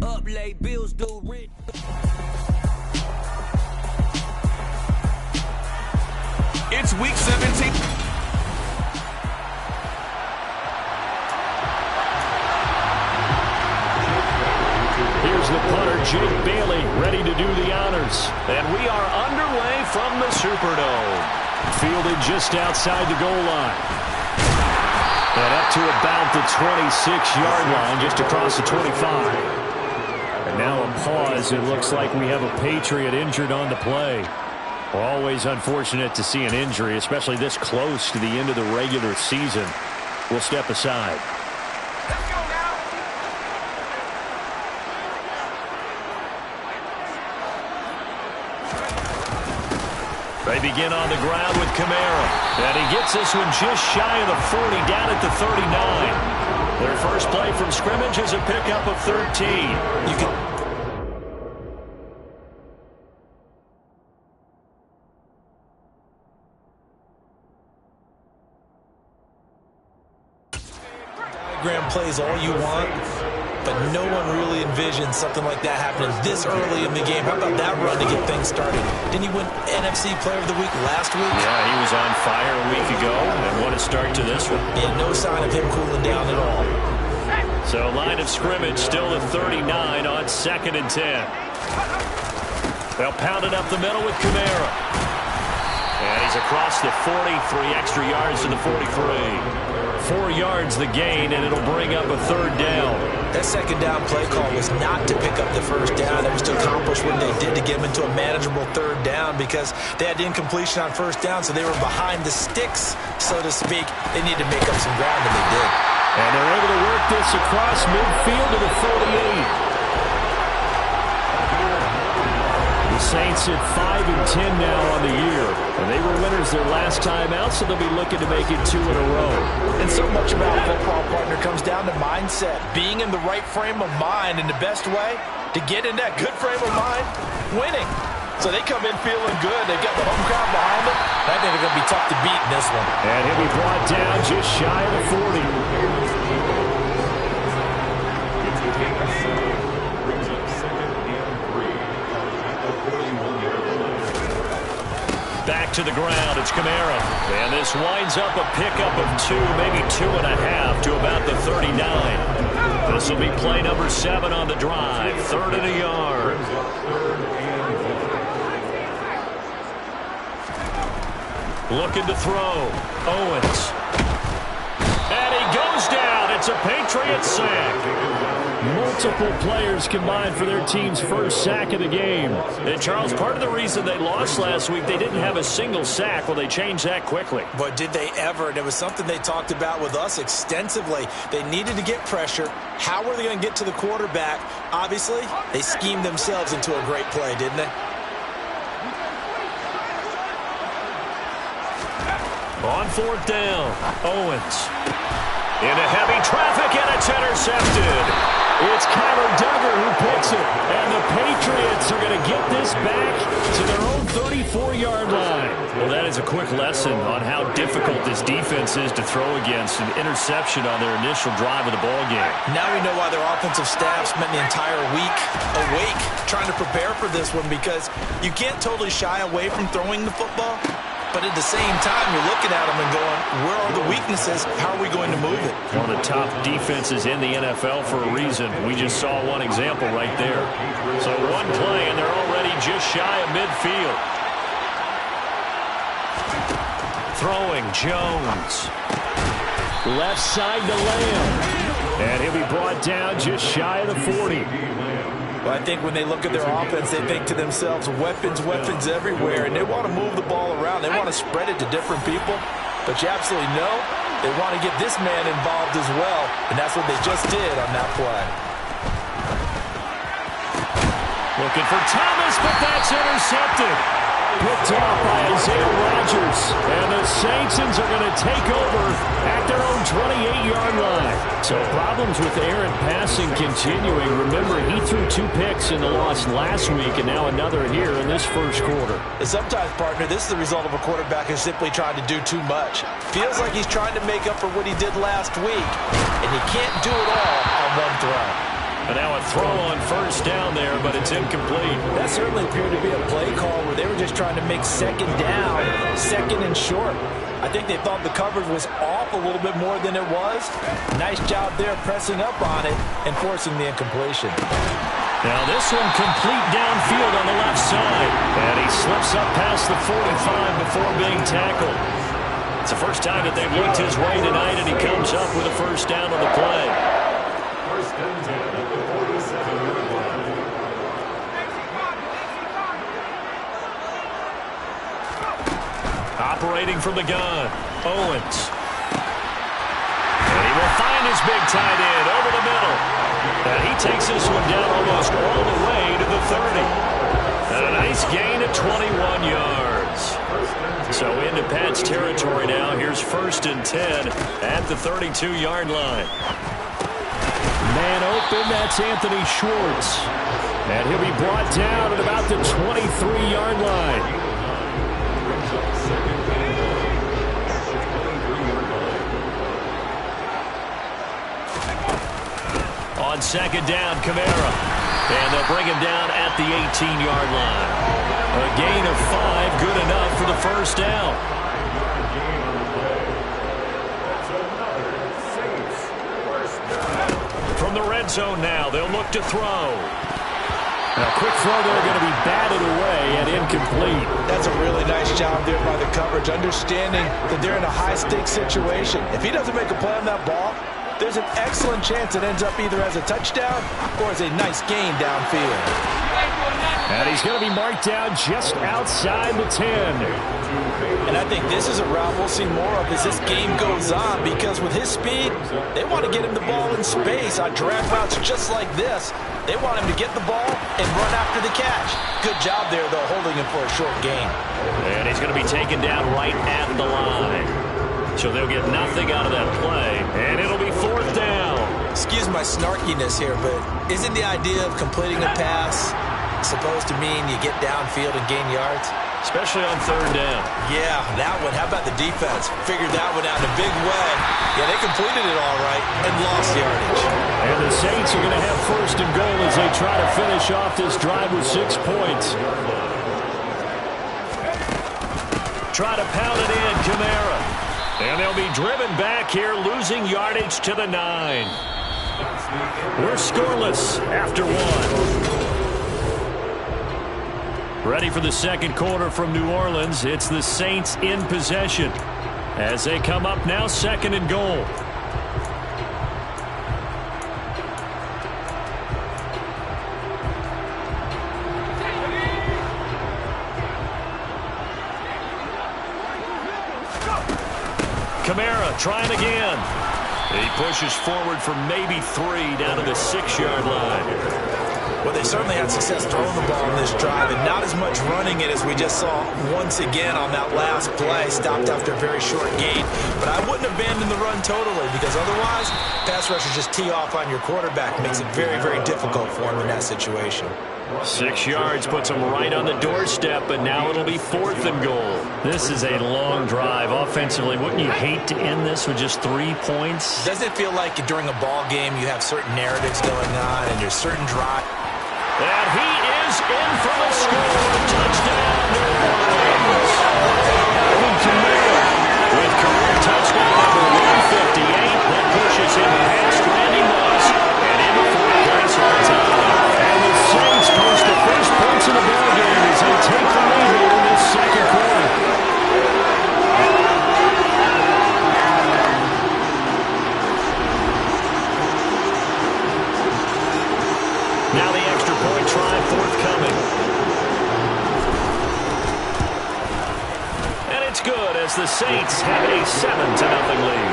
up late, bills due, rent. It's week 17. Here's the punter, Jake Bailey, ready to do the honors. And we are underway from the Superdome. Fielded just outside the goal line. And up to about the 26-yard line, just across the 25. And now a pause. It looks like we have a Patriot injured on the play. Always unfortunate to see an injury, especially this close to the end of the regular season. We'll step aside. They begin on the ground with Kamara. And he gets this one just shy of the 40, down at the 39. Their first play from scrimmage is a pickup of 13. You can... Diagram plays all you want, but no one really envisioned something like that happening this early in the game. How about that run to get things started? Didn't he win NFC Player of the Week last week? Yeah, he was on fire a week ago, and what a start to this one. Yeah, no sign of him cooling down at all. So line of scrimmage still at 39 on 2nd and 10. They'll pound it up the middle with Kamara. And he's across the 40, 3 extra yards to the 43. 4 yards the gain, and it'll bring up a 3rd down. That 2nd down play call was not to pick up the 1st down. It was to accomplish what they did to get them into a manageable 3rd down because they had incompletion on 1st down, so they were behind the sticks, so to speak. They needed to make up some ground, and they did. And they're able to work this across midfield to the 48. The Saints at 5-10 now on the year. And they were winners their last time out, so they'll be looking to make it 2 in a row. And so much about football, partner, comes down to mindset. Being in the right frame of mind, and the best way to get in that good frame of mind, winning. So they come in feeling good. They've got the home crowd behind them. I think they're going to be tough to beat in this one. And he'll be brought down just shy of the 40. Back to the ground, it's Kamara. And this winds up a pickup of 2, maybe 2.5 to about the 39. This will be play number 7 on the drive. 3rd and a yard. Looking to throw. Owens. And he goes down. It's a Patriot sack. Multiple players combined for their team's first sack of the game. And, Charles, part of the reason they lost last week, they didn't have a single sack. Well, they changed that quickly. But did they ever? And it was something they talked about with us extensively. They needed to get pressure. How were they going to get to the quarterback? Obviously, they schemed themselves into a great play, didn't they? On 4th down, Owens. Into heavy traffic, and it's intercepted. It's Kyler Duggar who picks it. And the Patriots are going to get this back to their own 34-yard line. Well, that is a quick lesson on how difficult this defense is to throw against. An interception on their initial drive of the ballgame. Now we know why their offensive staff spent the entire week awake trying to prepare for this one, because you can't totally shy away from throwing the football. But at the same time, you're looking at them and going, where are the weaknesses? How are we going to move it? One of the top defenses in the NFL for a reason. We just saw one example right there. So one play, and they're already just shy of midfield. Throwing, Jones. Left side to Lamb. And he'll be brought down just shy of the 40. Well, I think when they look at their offense, they think to themselves, weapons, weapons everywhere, and they want to move the ball around. They want to spread it to different people, but you absolutely know they want to get this man involved as well, and that's what they just did on that play. Looking for Thomas, but that's intercepted. Picked off by Isaiah Rodgers. And the Saints are going to take over at their own 28-yard line. So problems with errant passing continuing. Remember, he threw 2 picks in the loss last week, and now another here in this first quarter. And sometimes, partner, this is the result of a quarterback who's simply trying to do too much. Feels like he's trying to make up for what he did last week, and he can't do it all on one throw. And now a throw on first down there, but it's incomplete. That certainly appeared to be a play call where they were just trying to make second down, second and short. I think they thought the coverage was off a little bit more than it was. Nice job there pressing up on it and forcing the incompletion. Now this one complete downfield on the left side. And he slips up past the 45 before being tackled. It's the first time that they've looked his way tonight, and he comes up with a first down on the play. First and 10 at the 47-yard line. Operating from the gun, Owens. And he will find his big tight end over the middle. And he takes this one down almost all the way to the 30. And a nice gain of 21 yards. So into Pat's territory now. Here's first and 10 at the 32-yard line. Man open, that's Anthony Schwartz. And he'll be brought down at about the 23-yard line. On second down, Kamara. And they'll bring him down at the 18-yard line. A gain of 5, good enough for the first down. From the red zone now, they'll look to throw. A quick throw there, going to be batted away and incomplete. That's a really nice job there by the coverage, understanding that they're in a high-stakes situation. If he doesn't make a play on that ball, there's an excellent chance it ends up either as a touchdown or as a nice gain downfield. And he's going to be marked down just outside the 10. And I think this is a route we'll see more of as this game goes on, because with his speed, they want to get him the ball in space on drag routes just like this. They want him to get the ball and run after the catch. Good job there, though, holding him for a short gain. And he's going to be taken down right at the line. So they'll get nothing out of that play, and it'll be fourth down. Excuse my snarkiness here, but isn't the idea of completing a pass supposed to mean you get downfield and gain yards? Especially on third down. Yeah, that one. How about the defense? Figured that one out in a big way. Yeah, they completed it all right and lost yardage. And the Saints are going to have first and goal as they try to finish off this drive with 6 points. Try to pound it in, Kamara. And they'll be driven back here, losing yardage to the 9. We're scoreless after 1. Ready for the second quarter from New Orleans. It's the Saints in possession as they come up now, second and goal. Kamara trying again. He pushes forward for maybe 3 down to the 6-yard line. Well, they certainly had success throwing the ball in this drive, and not as much running it as we just saw once again on that last play. Stopped after a very short gain. But I wouldn't abandon the run totally, because otherwise, pass rushers just tee off on your quarterback. Makes it very, very difficult for him in that situation. 6 yards puts him right on the doorstep, but now it'll be fourth and goal. This is a long drive offensively. Wouldn't you hate to end this with just 3 points? Doesn't it feel like during a ball game you have certain narratives going on and there's certain drive? And he is in for the score. Touchdown, New Orleans. Alvin Kamara with career touchdown number 158. That pushes him past Randy Moss and in for a place on time. And the Saints post the first points in the ball game as they take the lead here in this second quarter. Now the extra point try forthcoming. And it's good as the Saints have a 7-0 lead.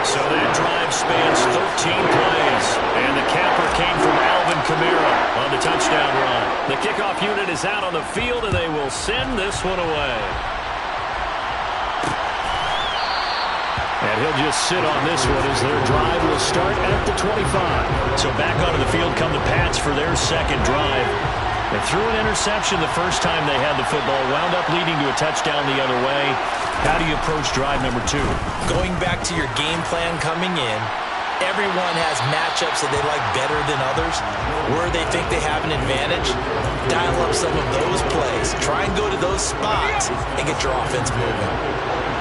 So that drive spans 13 plays. And the capper came from Alvin Kamara on the touchdown run. The kickoff unit is out on the field, and they will send this one away. And he'll just sit on this one as their drive will start at the 25. So back onto the field come the Pats for their second drive. They threw an interception the first time they had the football, wound up leading to a touchdown the other way. How do you approach drive number 2? Going back to your game plan coming in everyone has matchups that they like better than others, where they think they have an advantage. Dial up some of those plays. Try and go to those spots and get your offense moving.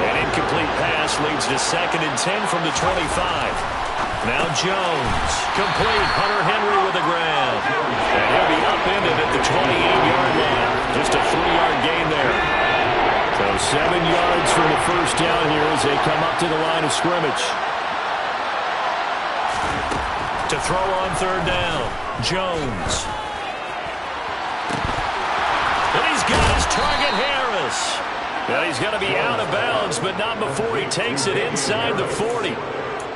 An incomplete pass leads to 2nd and 10 from the 25. Now Jones. Complete. Hunter Henry with a grab. And he'll be upended at the 28-yard line. Just a 3-yard gain there. So 7 yards from the first down here as they come up to the line of scrimmage. To throw on 3rd down, Jones. And he's got his target, Harris. Now he's going to be out of bounds, but not before he takes it inside the 40.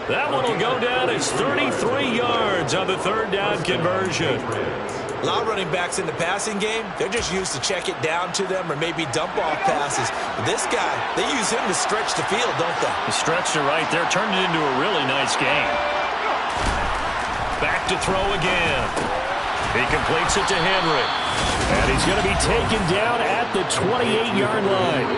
That one will go down as 33 yards on the 3rd down conversion. A lot of running backs in the passing game, they're just used to check it down to them or maybe dump off passes. But this guy, they use him to stretch the field, don't they? He stretched it right there, turned it into a really nice game. Back to throw again. He completes it to Henry. And he's going to be taken down at the 28-yard line.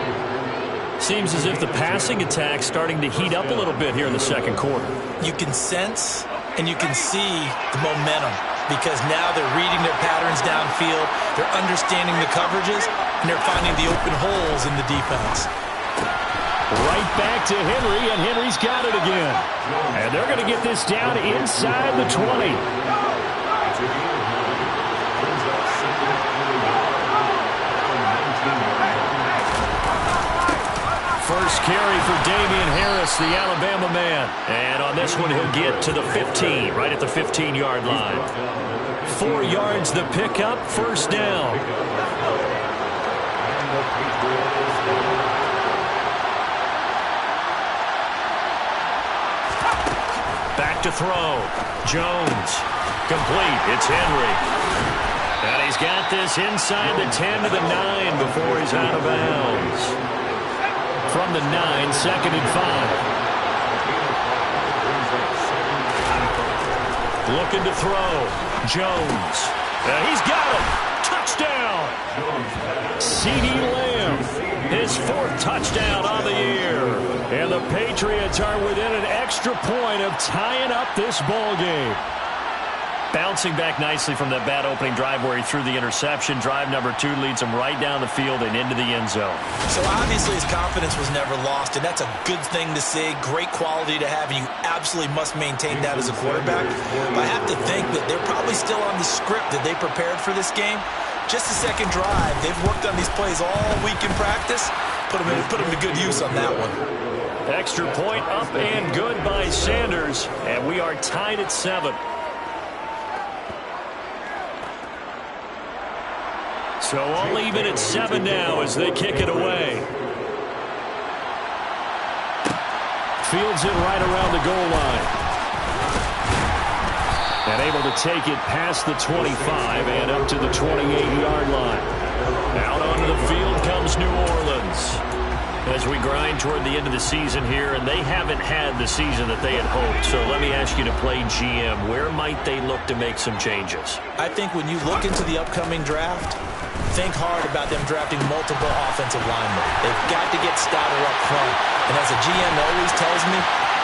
Seems as if the passing attack's starting to heat up a little bit here in the 2nd quarter. You can sense and you can see the momentum because now they're reading their patterns downfield, they're understanding the coverages, and they're finding the open holes in the defense. Right back to Henry, and Henry's got it again. And they're going to get this down inside the 20. First carry for Damian Harris, the Alabama man. And on this one, he'll get to the 15, right at the 15-yard line. 4 yards the pickup, 1st down. Back to throw. Jones. Complete. It's Henry. And he's got this inside the 10 to the 9 before he's out of bounds. From the 9, 2nd and 5. Looking to throw. Jones. He's got it. Touchdown. CeeDee Lamb. His 4th touchdown on the year. And the Patriots are within an extra point of tying up this ball game. Bouncing back nicely from that bad opening drive where he threw the interception. Drive number 2 leads him right down the field and into the end zone. So obviously his confidence was never lost, and that's a good thing to see. Great quality to have, and you absolutely must maintain that as a quarterback. But I have to think that they're probably still on the script that they prepared for this game. Just the 2nd drive. They've worked on these plays all week in practice. Put them to good use on that one. Extra point up and good by Sanders, and we are tied at 7. So all even at 7 now as they kick it away. Fields it right around the goal line. And able to take it past the 25 and up to the 28-yard line. Out onto the field comes New Orleans. As we grind toward the end of the season here, and they haven't had the season that they had hoped. So let me ask you to play GM. Where might they look to make some changes? I think when you look into the upcoming draft, think hard about them drafting multiple offensive linemen. They've got to get stouter up front. And as a GM always tells me,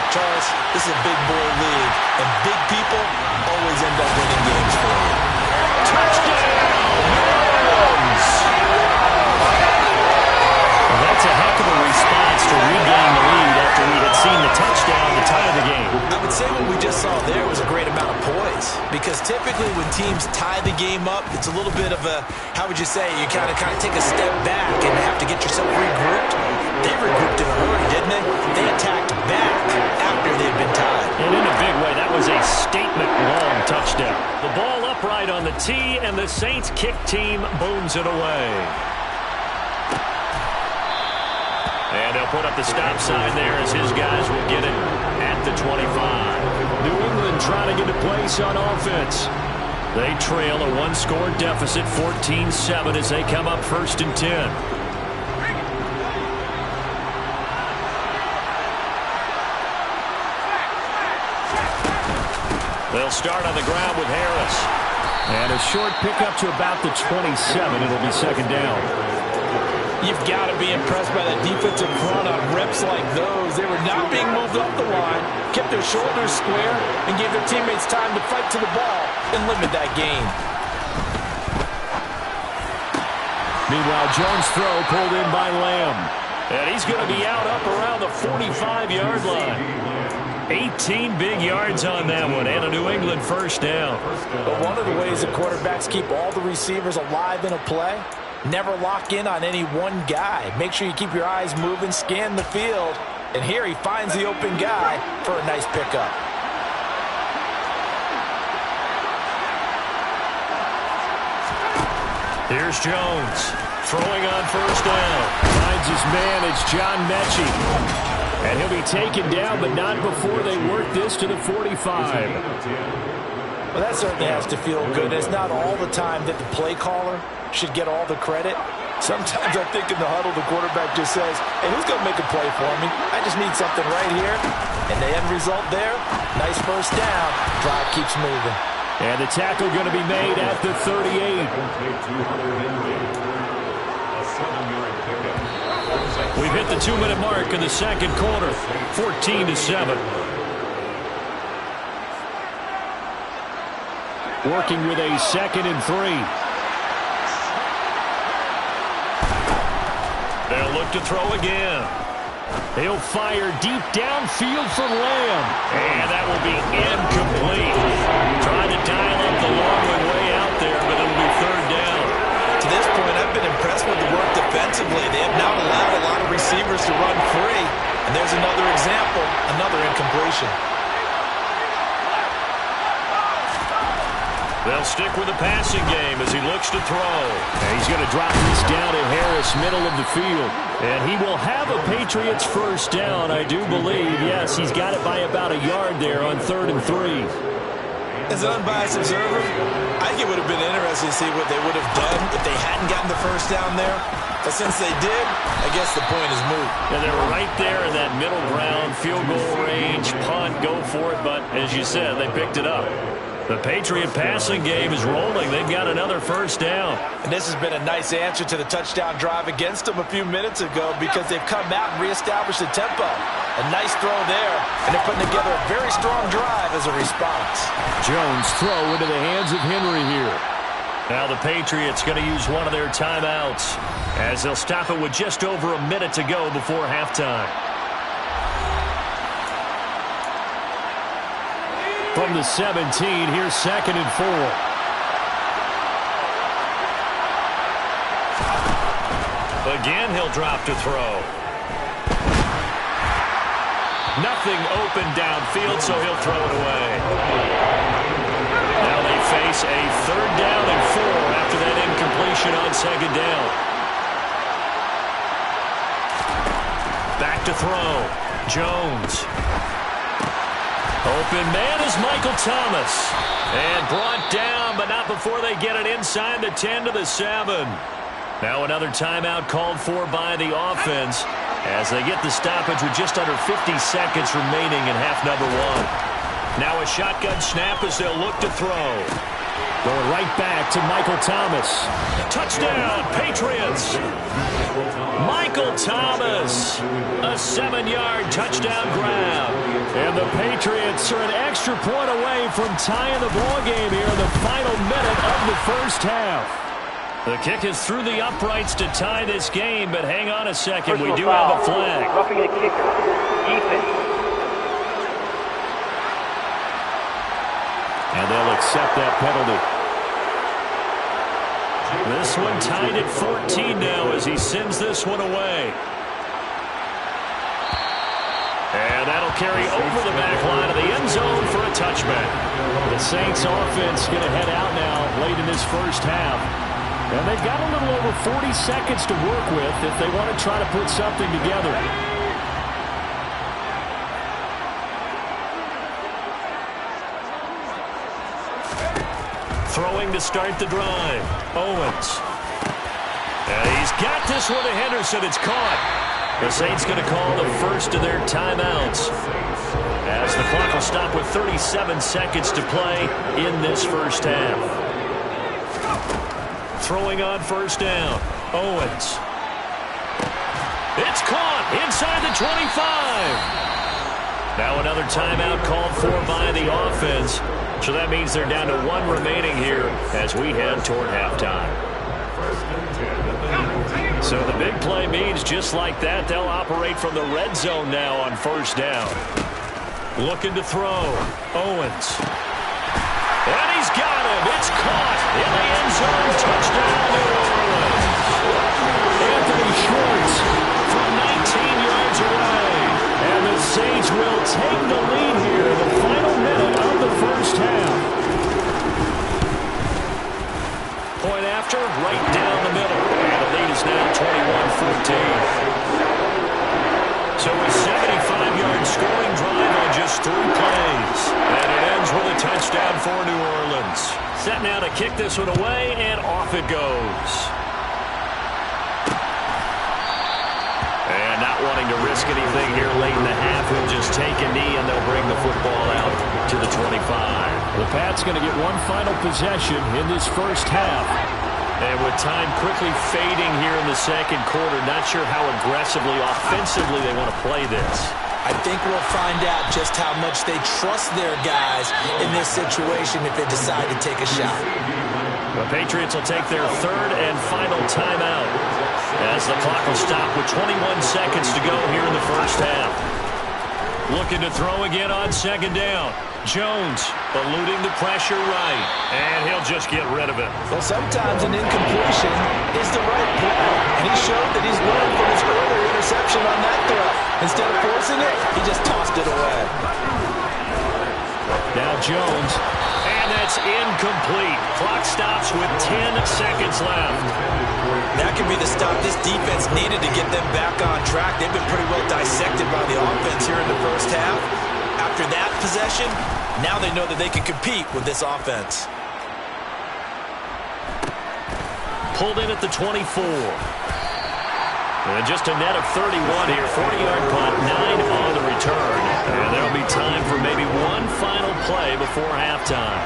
Charles, this is a big boy league, and big people always end up winning games for you. Touchdown! Well, that's a heck of a response to regain the lead after we had seen the touchdown to tie the game. I would say what we just saw there was a great amount of poise, because typically when teams tie the game up, it's a little bit of a, how would you say, you kind of take a step back and have to get yourself regrouped. They regrouped in a hurry, didn't they? They attacked back after they'd been tied. And in a big way, that was a statement-long touchdown. The ball upright on the tee, and the Saints kick team booms it away. And they'll put up the stop sign there as his guys will get it at the 25. New England trying to get a place on offense. They trail a 1-score deficit, 14-7, as they come up 1st and 10. They'll start on the ground with Harris. And a short pickup to about the 27. It'll be 2nd down. You've got to be impressed by that defensive front on reps like those. They were not being moved up the line, kept their shoulders square, and gave their teammates time to fight to the ball and limit that gain. Meanwhile, Jones' throw pulled in by Lamb. And he's going to be out up around the 45-yard line. 18 big yards on that one, and a New England first down. But one of the ways the quarterbacks keep all the receivers alive in a play, never lock in on any one guy. Make sure you keep your eyes moving, scan the field. And here he finds the open guy for a nice pickup. Here's Jones, throwing on first down. Finds his man, it's John Mechie. And he'll be taken down, but not before they work this to the 45. Well, that certainly has to feel good. It's not all the time that the play caller should get all the credit. Sometimes I think in the huddle, the quarterback just says, hey, who's going to make a play for me? I just need something right here. And the end result there, nice first down. Drive keeps moving. And the tackle going to be made at the 38. We've hit the 2-minute mark in the second quarter, 14-7. Working with a 2nd and 3. They'll look to throw again. He'll fire deep downfield for Lamb. And that will be incomplete. Trying to dial up the long way out there, but it'll be 3rd down. To this point, I've been impressed with the work defensively. They have not allowed a lot of receivers to run free. And there's another example, another incompletion. They'll stick with the passing game as he looks to throw. And he's going to drop this down to Harris, middle of the field. And he will have a Patriots first down, I do believe. Yes, he's got it by about a yard there on 3rd and 3. As an unbiased observer, I think it would have been interesting to see what they would have done if they hadn't gotten the first down there. But since they did, I guess the point is moot. And they were right there in that middle ground, field goal range, punt, go for it. But as you said, they picked it up. The Patriot passing game is rolling. They've got another first down. And this has been a nice answer to the touchdown drive against them a few minutes ago because they've come out and reestablished the tempo. A nice throw there, and they're putting together a very strong drive as a response. Jones throw into the hands of Henry here. Now the Patriots going to use one of their timeouts as they'll stop it with just over a minute to go before halftime. From the 17, here's 2nd and 4. Again, he'll drop to throw. Nothing open downfield, so he'll throw it away. Now they face a 3rd down and 4 after that incompletion on 2nd down. Back to throw. Jones. Open man is Michael Thomas. And brought down, but not before they get it inside the 10 to the 7. Now another timeout called for by the offense as they get the stoppage with just under 50 seconds remaining in half number 1. Now a shotgun snap as they'll look to throw. Going right back to Michael Thomas. Touchdown, Patriots! Michael Thomas, a 7-yard touchdown grab. And the Patriots are an extra point away from tying the ball game here in the final minute of the first half. The kick is through the uprights to tie this game, but hang on a second, we do have a flag. Roughing the kicker, defense. And they'll accept that penalty. This one tied at 14 now as he sends this one away. And that'll carry over the back line of the end zone for a touchback. The Saints offense going to head out now late in this first half. And they've got a little over 40 seconds to work with if they want to try to put something together. Throwing to start the drive. Owens. And he's got this one to Henderson. It's caught. The Saints going to call the first of their timeouts as the clock will stop with 37 seconds to play in this first half. Throwing on first down. Owens. It's caught inside the 25. Now another timeout called for by the offense. So that means they're down to 1 remaining here as we head toward halftime. So the big play means just like that, they'll operate from the red zone now on first down. Looking to throw. Owens. And he's got him. It's caught in the end zone. Touchdown, New Orleans. Anthony Schwartz from 19 yards away. And the Saints will take the lead here in the final minute of the first half. Point after, right down the middle. And the lead is now 21-14. So a 75-yard scoring drive on just 3 plays. And it ends with a touchdown for New Orleans. Set now to kick this one away, and off it goes. And not wanting to risk anything here late in the half, he'll just take a knee, and they'll bring the football out to the 25. The Pats going to get one final possession in this first half. And with time quickly fading here in the second quarter, not sure how aggressively, offensively they want to play this. I think we'll find out just how much they trust their guys in this situation if they decide to take a shot. The Patriots will take their 3rd and final timeout as the clock will stop with 21 seconds to go here in the first half. Looking to throw again on second down. Jones eluding the pressure right, and he'll just get rid of it. Well, sometimes an incompletion is the right play, and he showed that he's learned from his earlier interception on that throw. Instead of forcing it, he just tossed it away. Now Jones, and that's incomplete. Clock stops with 10 seconds left. That could be the stop this defense needed to get them back on track. They've been pretty well dissected by the offense here in the first half. After that possession, now they know that they can compete with this offense. Pulled in at the 24. And just a net of 31 here. 40-yard punt, 9 on the return. And there'll be time for maybe one final play before halftime.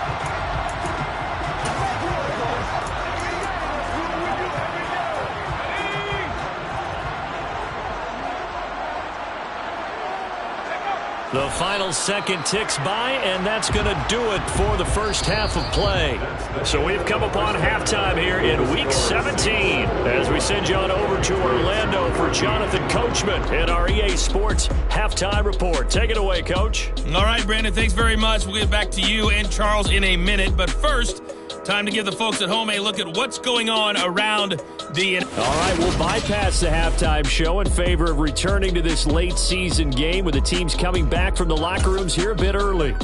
The final second ticks by, and that's going to do it for the first half of play. So we've come upon halftime here in Week 17 as we send you on over to Orlando for Jonathan Coachman in our EA Sports Halftime Report. Take it away, Coach. All right, Brandon, thanks very much. We'll get back to you and Charles in a minute. But first, time to give the folks at home a look at what's going on around the... All right, we'll bypass the halftime show in favor of returning to this late season game with the teams coming back from the locker rooms here a bit early.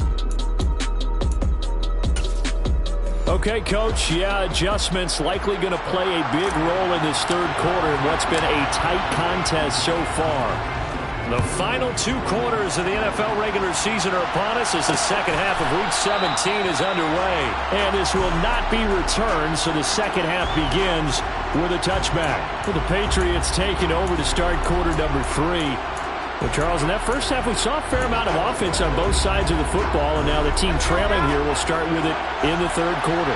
Okay, Coach, adjustments likely going to play a big role in this third quarter in what's been a tight contest so far. The final 2 quarters of the NFL regular season are upon us as the second half of Week 17 is underway. And this will not be returned, so the second half begins with a touchback. For the Patriots taking over to start quarter number 3. Well, Charles, in that first half, we saw a fair amount of offense on both sides of the football, and now the team trailing here will start with it in the third quarter.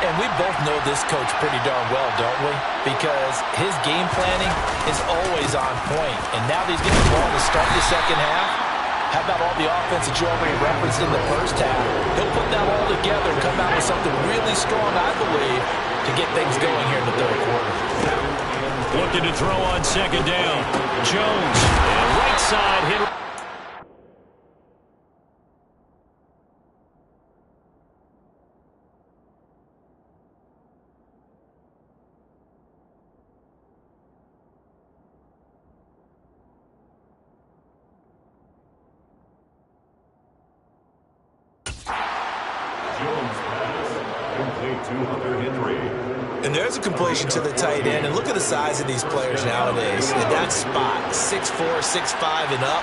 And we both know this coach pretty darn well, don't we? Because his game planning is always on point. And now that he's getting the ball to start the second half, how about all the offense that you already referenced in the first half? He'll put that all together and come out with something really strong, I believe, to get things going here in the third quarter. Looking to throw on second down. Jones, and right side hit. Complete 203. And there's a completion to the tight end. And look at the size of these players nowadays. In that spot, 6'4", 6'5", and up.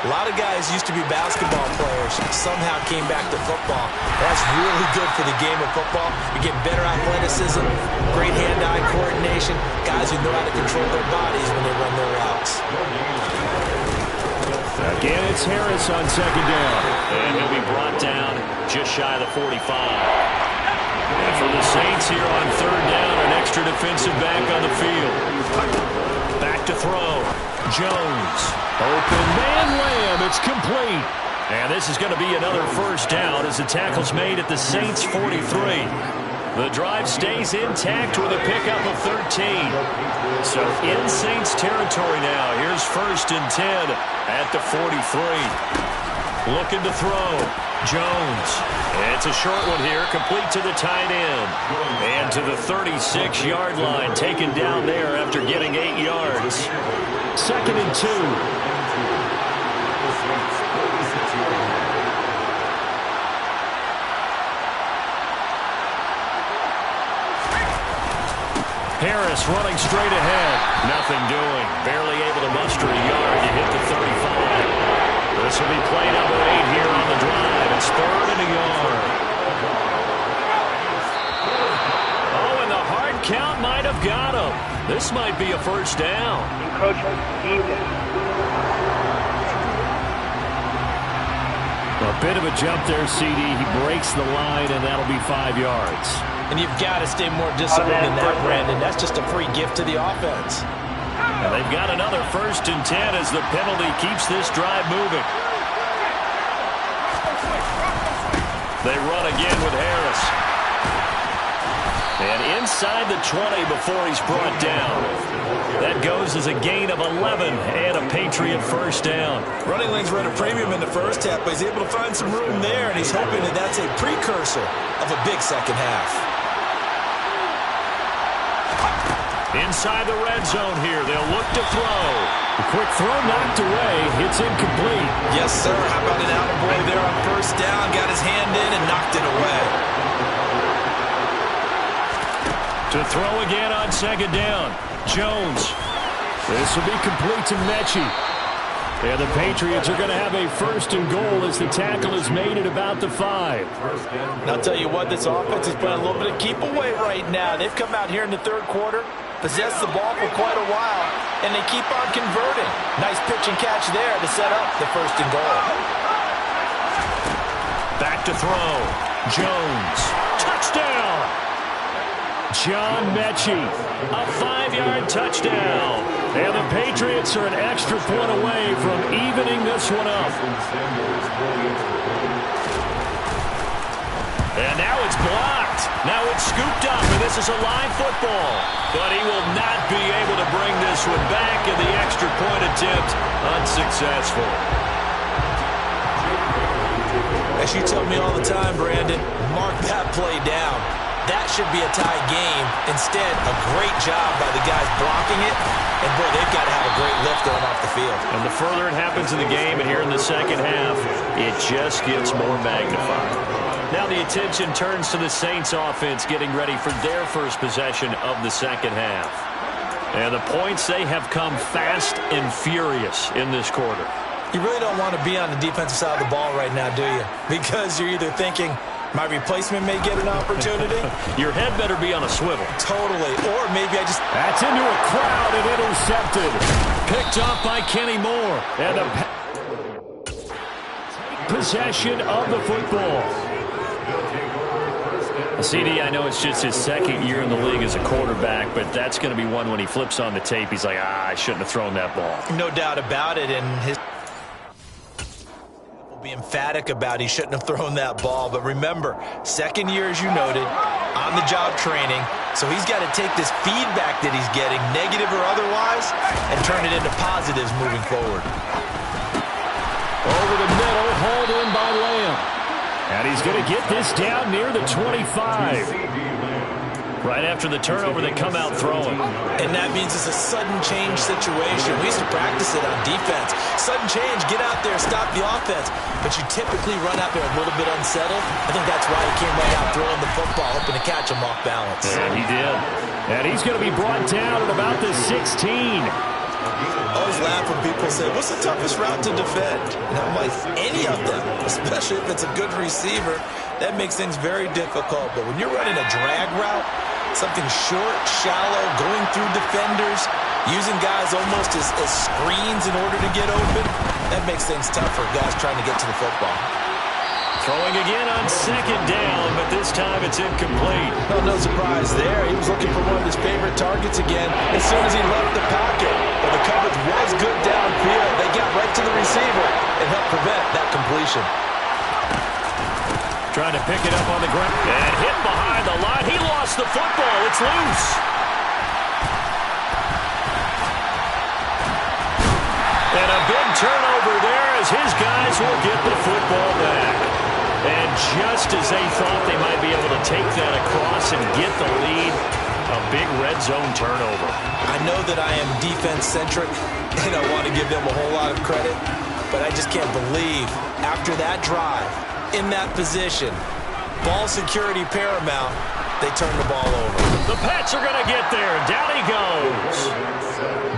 A lot of guys used to be basketball players, somehow came back to football. That's really good for the game of football. You get better athleticism, great hand-eye coordination, guys who know how to control their bodies when they run their routes. Again, it's Harris on second down. And he'll be brought down just shy of the 45. And for the Saints here on third down, our next extra defensive back on the field. Back to throw. Jones. Open man Lamb. It's complete. And this is going to be another first down as the tackle's made at the Saints' 43. The drive stays intact with a pickup of 13. So in Saints territory now. Here's 1st and 10 at the 43. Looking to throw. Jones. It's a short one here, complete to the tight end. And to the 36-yard line, taken down there after getting 8 yards. 2nd and 2. Harris running straight ahead. Nothing doing. Barely able to muster a yard to hit the 35. This will be play number 8 here on the drive. It's 3rd and a yard. Oh, and the hard count might have got him. This might be a first down. Encroachment defense. A bit of a jump there, CD. He breaks the line, and that'll be 5 yards. And you've got to stay more disciplined than that, Brandon. That's just a free gift to the offense. And they've got another 1st and 10 as the penalty keeps this drive moving. They run again with Harris. And inside the 20 before he's brought down. That goes as a gain of 11 and a Patriot first down. Running lanes run a premium in the first half, but he's able to find some room there, and he's hoping that that's a precursor of a big second half. Inside the red zone here, they'll look to throw. A quick throw knocked away. It's incomplete. Yes, sir. How about an attaboy there on first down? Got his hand in and knocked it away. To throw again on 2nd down. Jones. This will be complete to Mechie. And the Patriots are going to have a 1st and goal as the tackle is made at about the 5. And I'll tell you what, this offense is playing a little bit of keep away right now. They've come out here in the 3rd quarter, possessed the ball for quite a while, and they keep on converting. Nice pitch and catch there to set up the 1st and goal. Back to throw. Jones. Touchdown! John Mechie, a 5-yard touchdown. And the Patriots are an extra point away from evening this one up. And now it's blocked. Now it's scooped up, and this is a live football. But he will not be able to bring this one back, and the extra point attempt unsuccessful. As you tell me all the time, Brandon, mark that play down. That should be a tie game. Instead, a great job by the guys blocking it. And, boy, they've got to have a great lift going off the field. And the further it happens in the game, and here in the second half, it just gets more magnified. Now the attention turns to the Saints offense getting ready for their first possession of the second half. And the points, they have come fast and furious in this quarter. You really don't want to be on the defensive side of the ball right now, do you? Because you're either thinking, my replacement may get an opportunity. Your head better be on a swivel. Totally. Or maybe I just... That's into a crowd and intercepted. Picked off by Kenny Moore. And a possession of the football. CD, I know it's just his 2nd year in the league as a quarterback, but that's going to be one when he flips on the tape. He's like, I shouldn't have thrown that ball. No doubt about it. And his... be emphatic about he shouldn't have thrown that ball. But remember, 2nd year, as you noted, on-the-job training. So he's got to take this feedback that he's getting, negative or otherwise, and turn it into positives moving forward. Over the middle, hauled in by Lamb. And he's going to get this down near the 25. Right after the turnover, they come out throwing. And that means it's a sudden change situation. We used to practice it on defense. Sudden change, get out there, stop the offense. But you typically run out there a little bit unsettled. I think that's why he came right out throwing the football, hoping to catch him off balance. And he did. And he's going to be brought down at about the 16. I always laugh when people say, what's the toughest route to defend? And I'm like, any of them, especially if it's a good receiver. That makes things very difficult. But when you're running a drag route, something short, shallow, going through defenders, using guys almost as screens in order to get open, that makes things tough for guys trying to get to the football. Throwing again on second down, but this time it's incomplete. Well, no surprise there. He was looking for one of his favorite targets again as soon as he left the pocket. But the coverage was good downfield. They got right to the receiver and helped prevent that completion. Trying to pick it up on the ground. And hit behind the line. He lost the football. It's loose. And a big turnover there as his guys will get the football back. And just as they thought they might be able to take that across and get the lead, a big red zone turnover. I know that I am defense-centric, and I want to give them a whole lot of credit, but I just can't believe after that drive, in that position, ball security paramount, they turn the ball over. The Pats are going to get there. Down he goes.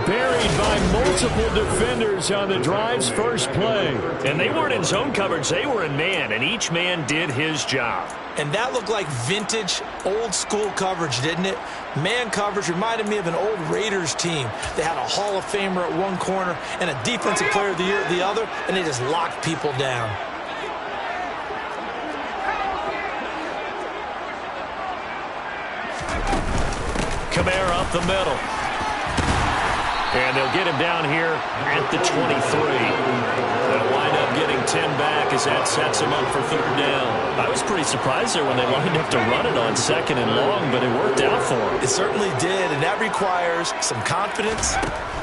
Buried by multiple defenders on the drive's first play. And they weren't in zone coverage. They were in man, and each man did his job. And that looked like vintage, old-school coverage, didn't it? Man coverage reminded me of an old Raiders team. They had a Hall of Famer at one corner and a Defensive Player of the Year at the other, and they just locked people down. Kamara up the middle. And they'll get him down here at the 23. They'll wind up getting 10 back as that sets him up for third down. I was pretty surprised there when they lined up to run it on second and long, but it worked out for him. It certainly did, and that requires some confidence,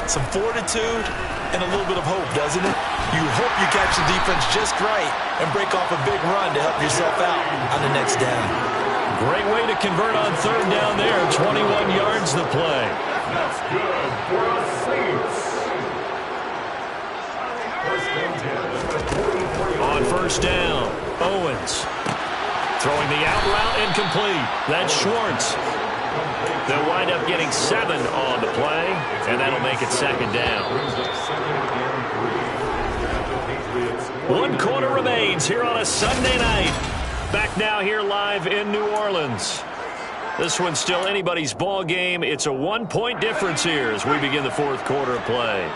some fortitude, and a little bit of hope, doesn't it? You hope you catch the defense just right and break off a big run to help yourself out on the next down. Great way to convert on third down there. 21 yards the play. That's good for the Saints. First and 10 at the 43. On first down, Owens. Throwing the out route incomplete. That's Schwartz. They'll wind up getting 7 on the play, and that'll make it second down. 1 quarter remains here on a Sunday night. Back now here live in New Orleans. This one's still anybody's ball game. It's a 1-point difference here as we begin the fourth quarter of play.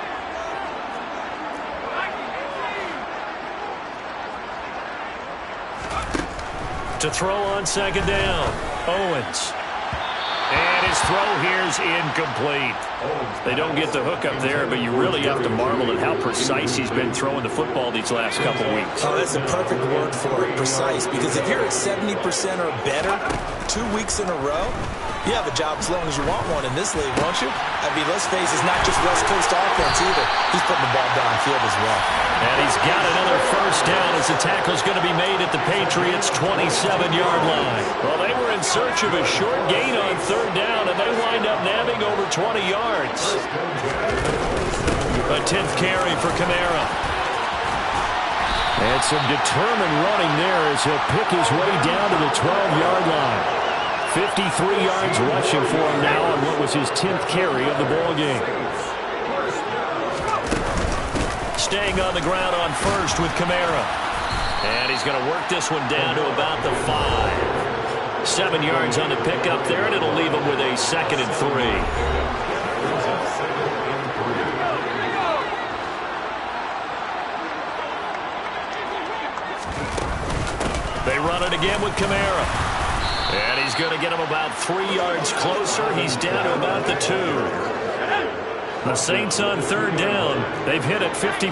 To throw on second down, Owens. And his throw here's incomplete. They don't get the hook up there, but you really have to marvel at how precise he's been throwing the football these last couple weeks. Oh, that's a perfect word for it, precise. Because if you're at 70% or better 2 weeks in a row, you have a job as long as you want one in this league, won't you? I mean, let's face it, it's not just West Coast offense either. He's putting the ball downfield as well. And he's got another first down as the tackle's going to be made at the Patriots' 27-yard line. Well, they were in search of a short gain on third down, and they wind up nabbing over 20 yards. A 10th carry for Kamara. And some determined running there as he'll pick his way down to the 12-yard line. 53 yards rushing for him now on what was his 10th carry of the ball game. Staying on the ground on first with Kamara. And he's going to work this one down to about the 5. 7 yards on the pickup there, and it'll leave him with a 2nd and 3. They run it again with Kamara. And he's going to get him about 3 yards closer. He's down to about the 2. The Saints on third down. They've hit it 50%,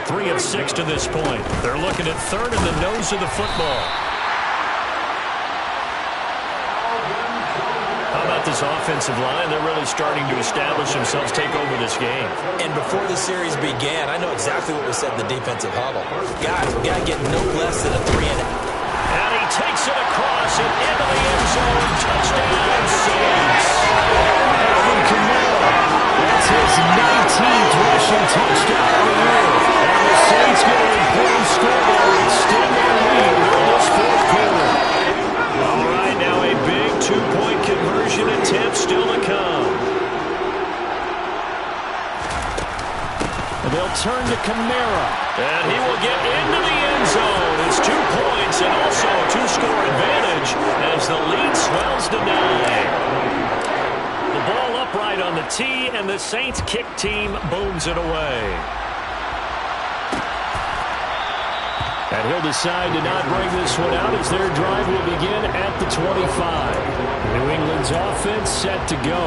3 of 6 to this point. They're looking at third in the nose of the football. How about this offensive line? They're really starting to establish themselves, take over this game. And before the series began, I know exactly what was said in the defensive huddle. Guys, we got to get no less than a 3-and-out. And he takes it across and into the end zone. Touchdown, Saints. Alvin Kamara. That's his 19th rushing touchdown of the year. And the Saints get an important score to extend their lead in this fourth quarter. All right, now a big 2-point conversion attempt still to come. And they'll turn to Kamara. And he will get into the end zone. It's 2 points and also a 2-score advantage as the lead swells to 9. The ball upright on the tee, and the Saints kick team booms it away. And he'll decide to not bring this one out as their drive will begin at the 25. New England's offense set to go.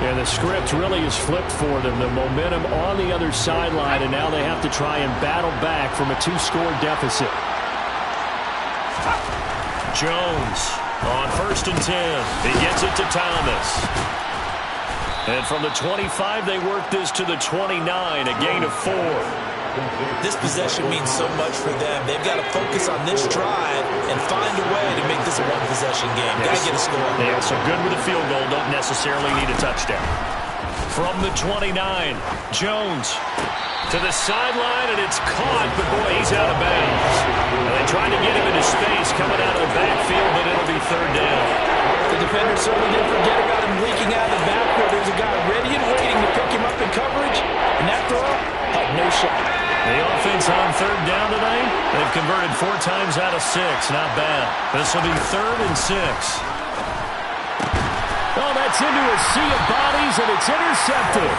And the script really is flipped for them. The momentum on the other sideline, and now they have to try and battle back from a 2-score deficit. Jones on 1st and 10. He gets it to Thomas. And from the 25, they work this to the 29, a gain of 4. This possession means so much for them. They've got to focus on this drive and find a way to make this a one-possession game. Got to get a score. Yeah, so good with a field goal. Don't necessarily need a touchdown. From the 29, Jones to the sideline, and it's caught, but boy, he's out of bounds. And they tried to get him into space coming out of the backfield, but it'll be 3rd down. The defender certainly didn't forget about him leaking out of the backfield. There's a guy ready and waiting to pick him up in coverage, and that throw had no shot. The offense on 3rd down tonight, they've converted 4 times out of 6. Not bad. This will be 3rd and 6. Oh, that's into a sea of bodies, and it's intercepted.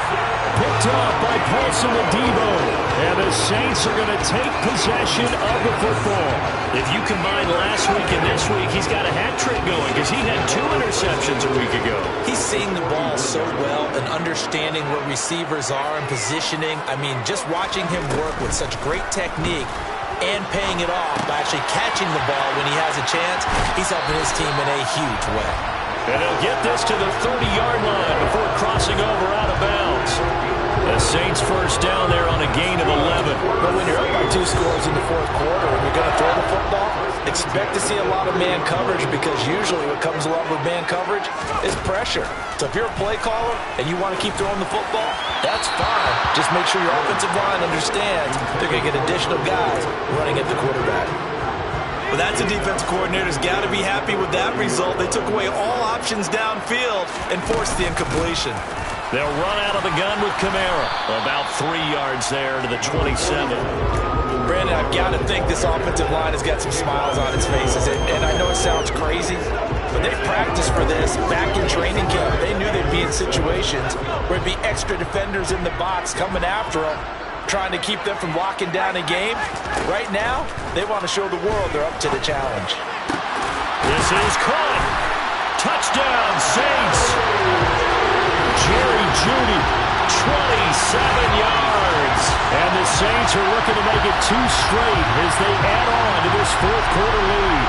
Picked up by Paulson Adebo. And the Saints are going to take possession of the football. If you combine last week and this week, he's got a hat trick going because he had 2 interceptions a week ago. He's seeing the ball so well and understanding where receivers are and positioning. I mean, just watching him work with such great technique and paying it off by actually catching the ball when he has a chance, he's helping his team in a huge way. And he'll get this to the 30-yard line before crossing over out of bounds. The Saints first down there on a gain of 11. But when you're up by 2 scores in the 4th quarter and you're going to throw the football, expect to see a lot of man coverage because usually what comes along with man coverage is pressure. So if you're a play caller and you want to keep throwing the football, that's fine. Just make sure your offensive line understands they're going to get additional guys running at the quarterback. Well, that's a defense coordinator's got to be happy with that result. They took away all options downfield and forced the incompletion. They'll run out of the gun with Kamara. About 3 yards there to the 27. Brandon, I've got to think this offensive line has got some smiles on its faces. And I know it sounds crazy, but they practiced for this back in training camp. They knew they'd be in situations where it'd be extra defenders in the box coming after them, trying to keep them from locking down a game. Right now, they want to show the world they're up to the challenge. This is caught. Touchdown, Saints. Jerry Jeudy, 27 yards. And the Saints are looking to make it 2 straight as they add on to this 4th quarter lead.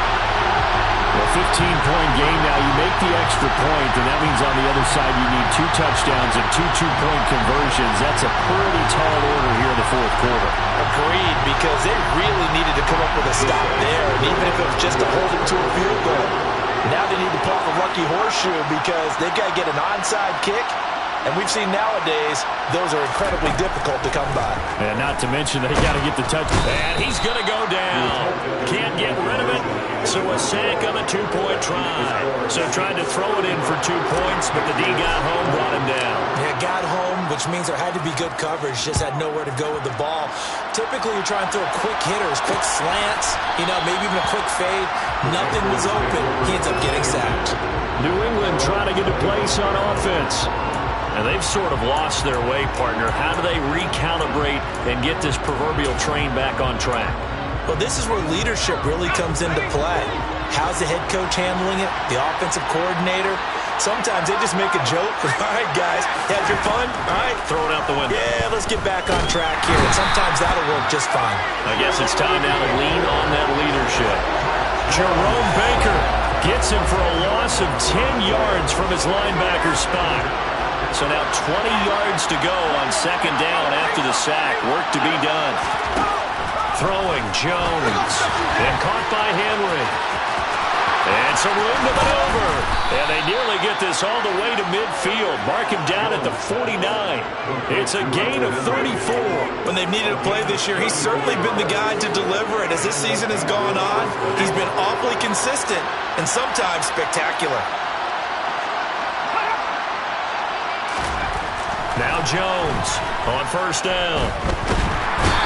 A 15-point game now. You make the extra point, and that means on the other side you need 2 touchdowns and 2 two-point conversions. That's a pretty tall order here in the 4th quarter. Agreed, because they really needed to come up with a stop there, and even if it was just to hold them to a field goal. Now they need to pull off a lucky horseshoe because they've got to get an onside kick, and we've seen nowadays those are incredibly difficult to come by. And not to mention they got to get the touch. And he's going to go down. Can't get rid of it. So a sack on a 2-point try. So tried to throw it in for 2 points, but the D got home, brought him down. Yeah, got home, which means there had to be good coverage. Just had nowhere to go with the ball. Typically, you're trying to throw quick hitters, quick slants, maybe even a quick fade. Nothing was open. He ends up getting sacked. New England trying to get a place on offense. And they've sort of lost their way, partner. How do they recalibrate and get this proverbial train back on track? Well, this is where leadership really comes into play. How's the head coach handling it? The offensive coordinator? Sometimes they just make a joke. All right, guys, had your fun? All right. Throw it out the window. Yeah, let's get back on track here. And sometimes that'll work just fine. I guess it's time now to lean on that leadership. Jerome Baker gets him for a loss of 10 yards from his linebacker spot. So now 20 yards to go on 2nd down after the sack. Work to be done. Throwing Jones. And caught by Henry. And some room to maneuver. And they nearly get this all the way to midfield. Mark him down at the 49. It's a gain of 34. When they've needed a play this year, he's certainly been the guy to deliver it. As this season has gone on, he's been awfully consistent and sometimes spectacular. Now Jones on 1st down.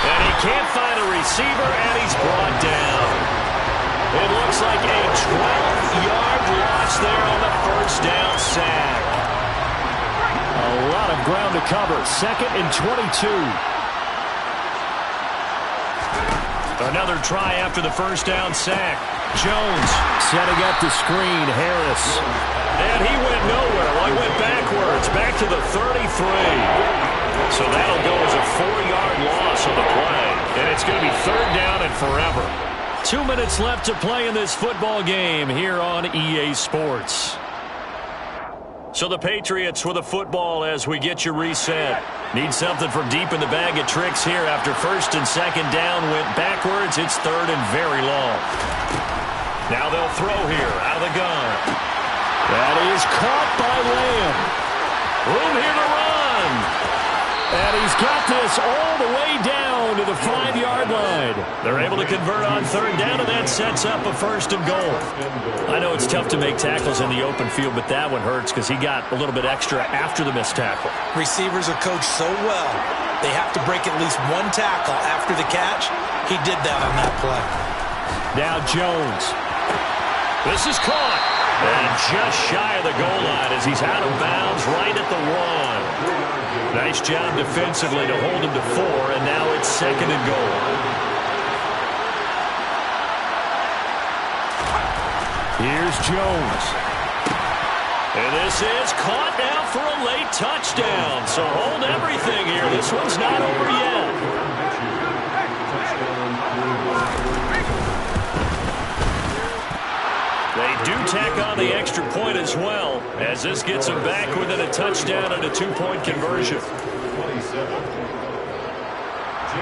And he can't find a receiver, and he's brought down. It looks like a 12-yard loss there on the 1st down sack. A lot of ground to cover. 2nd and 22. Another try after the first down sack. Jones setting up the screen. Harris. And he went nowhere. Well, he went backwards. Back to the 33. So that'll go as a 4-yard loss on the play. And it's going to be third down and forever. 2 minutes left to play in this football game here on EA Sports. So the Patriots with the football as we get you reset. Need something from deep in the bag of tricks here after first and second down went backwards. It's third and very long. Now they'll throw here out of the gun. That is caught by Lamb. Room here to run. And he's got this all the way down to the 5-yard line. They're able to convert on third down, and that sets up a first and goal. I know it's tough to make tackles in the open field, but that one hurts because he got a little bit extra after the missed tackle. Receivers are coached so well, they have to break at least one tackle after the catch. He did that on that play. Now Jones. This is caught. And just shy of the goal line as he's out of bounds right at the 1. Nice job defensively to hold him to 4, and now it's second and goal. Here's Jones. And this is caught now for a late touchdown. So hold everything here. This one's not over yet. They do tack on the extra point as well, as this gets them back within a touchdown and a 2-point conversion.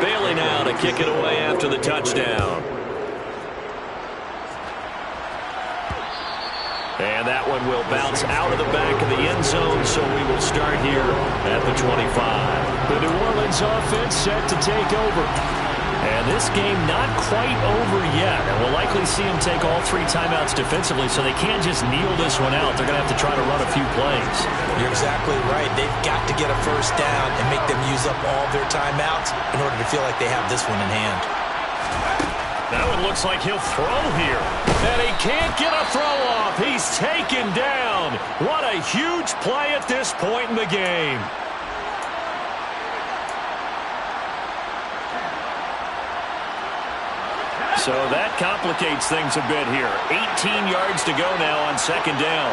Bailey now to kick it away after the touchdown. And that one will bounce out of the back of the end zone, so we will start here at the 25. The New Orleans offense set to take over. And this game not quite over yet. And we'll likely see them take all 3 timeouts defensively, so they can't just kneel this one out. They're going to have to try to run a few plays. You're exactly right. They've got to get a first down and make them use up all their timeouts in order to feel like they have this one in hand. That one looks like he'll throw here. And he can't get a throw off. He's taken down. What a huge play at this point in the game. So that complicates things a bit here. 18 yards to go now on second down.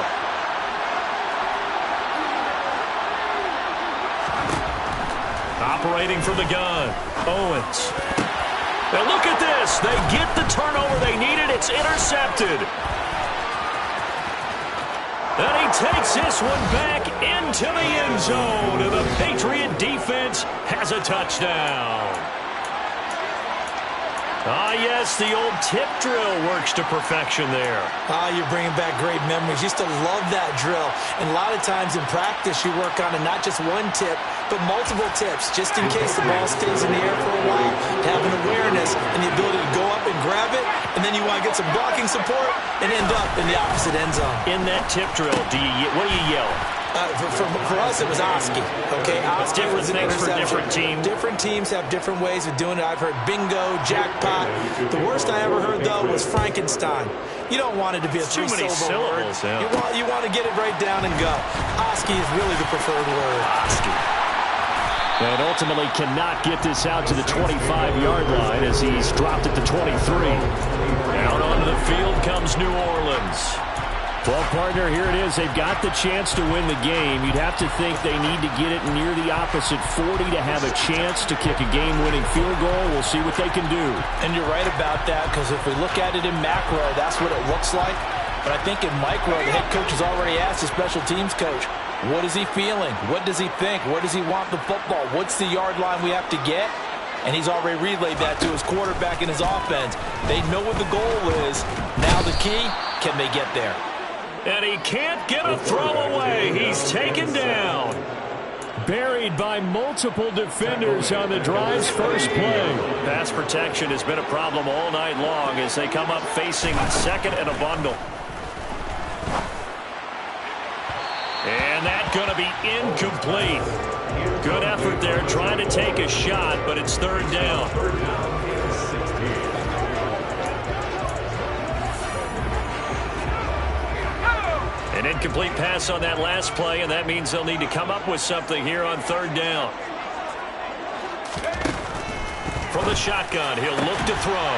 Operating from the gun, Owens. Now look at this. They get the turnover they needed. It's intercepted. And he takes this one back into the end zone. And the Patriot defense has a touchdown. Ah, yes, the old tip drill works to perfection there. Ah, you're bringing back great memories. Used to love that drill. And a lot of times in practice, you work on it, not just one tip, but multiple tips, just in case the ball stays in the air for a while, to have an awareness and the ability to go up and grab it, and then you want to get some blocking support and end up in the opposite end zone. In that tip drill, what do you yell? For us, it was Oski. Okay, Oski different things for different teams. Different teams have different ways of doing it. I've heard bingo, jackpot. The worst I ever heard, though, was Frankenstein. You don't want it to be a three-syllable word. Yeah. You want to get it right down and go. Oski is really the preferred word. Oski. And ultimately cannot get this out to the 25-yard line as he's dropped at the 23. Out onto the field comes New Orleans. Well, partner, here it is. They've got the chance to win the game. You'd have to think they need to get it near the opposite 40 to have a chance to kick a game-winning field goal. We'll see what they can do. And you're right about that, because if we look at it in macro, that's what it looks like. But I think in micro, the head coach has already asked the special teams coach, what is he feeling? What does he think? Where does he want the football? What's the yard line we have to get? And he's already relayed that to his quarterback and his offense. They know what the goal is. Now the key, can they get there? And he can't get a throw away. He's taken down. Buried by multiple defenders on the drive's first play. Pass protection has been a problem all night long as they come up facing second and a bundle. And that's going to be incomplete. Good effort there trying to take a shot, but it's third down. An incomplete pass on that last play, and that means they'll need to come up with something here on third down. From From the shotgun, he'll look to throw.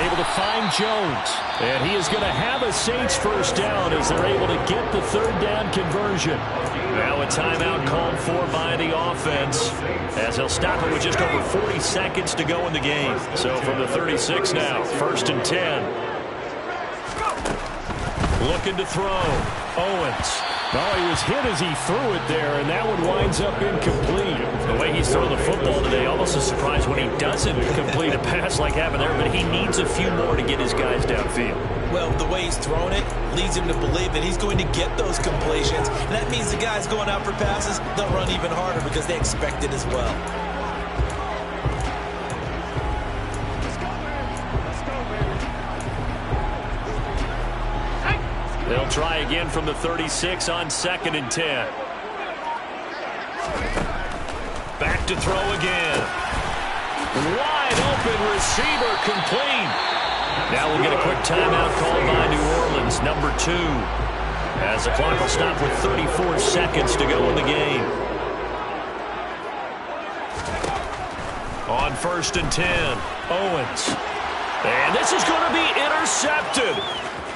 Able to find Jones. And he is going to have a Saints first down as they're able to get the third down conversion. Now a timeout called for by the offense as they'll stop it with just over 40 seconds to go in the game. So from the 36 now, 1st and 10. Looking to throw. Owens. Oh, he was hit as he threw it there, and that one winds up incomplete. The way he's throwing the football today, almost a surprise when he doesn't complete a pass like happened there, but he needs a few more to get his guys downfield. Well, the way he's thrown it leads him to believe that he's going to get those completions, and that means the guys going out for passes, they'll run even harder because they expect it as well. They'll try again from the 36 on 2nd and 10. Back to throw again. Wide open receiver complete. Now we'll get a quick timeout called by New Orleans, number 2. As the clock will stop with 34 seconds to go in the game. On 1st and 10, Owens. And this is going to be intercepted.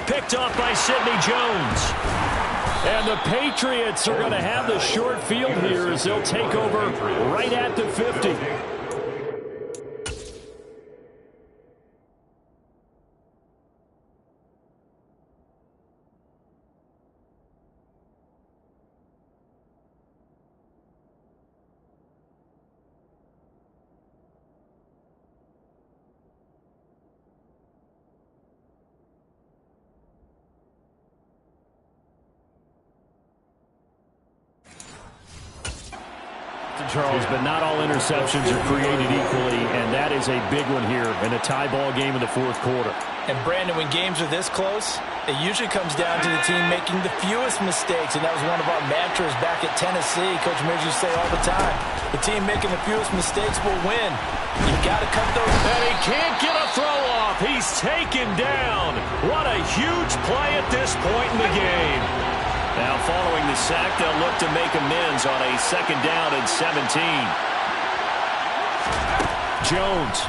Picked off by Sidney Jones. And the Patriots are going to have the short field here as they'll take over right at the 50. Charles, but not all interceptions are created equally, and that is a big one here in a tie ball game in the 4th quarter. And Brandon, when games are this close, it usually comes down to the team making the fewest mistakes, and that was one of our mantras back at Tennessee. Coach Mears used to say all the time, the team making the fewest mistakes will win. You got to cut those. And he can't get a throw off. He's taken down. What a huge play at this point in the game. Now following the sack, they'll look to make amends on a 2nd down and 17. Jones.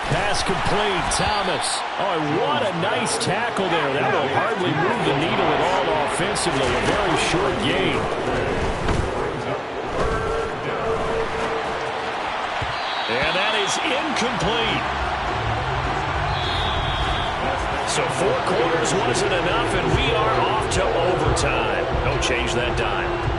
Pass complete. Thomas. Oh, what a nice tackle there. That will hardly move the needle at all offensively. A very short gain. And that is incomplete. So 4 quarters wasn't enough, and we are off to overtime. Don't change that dime.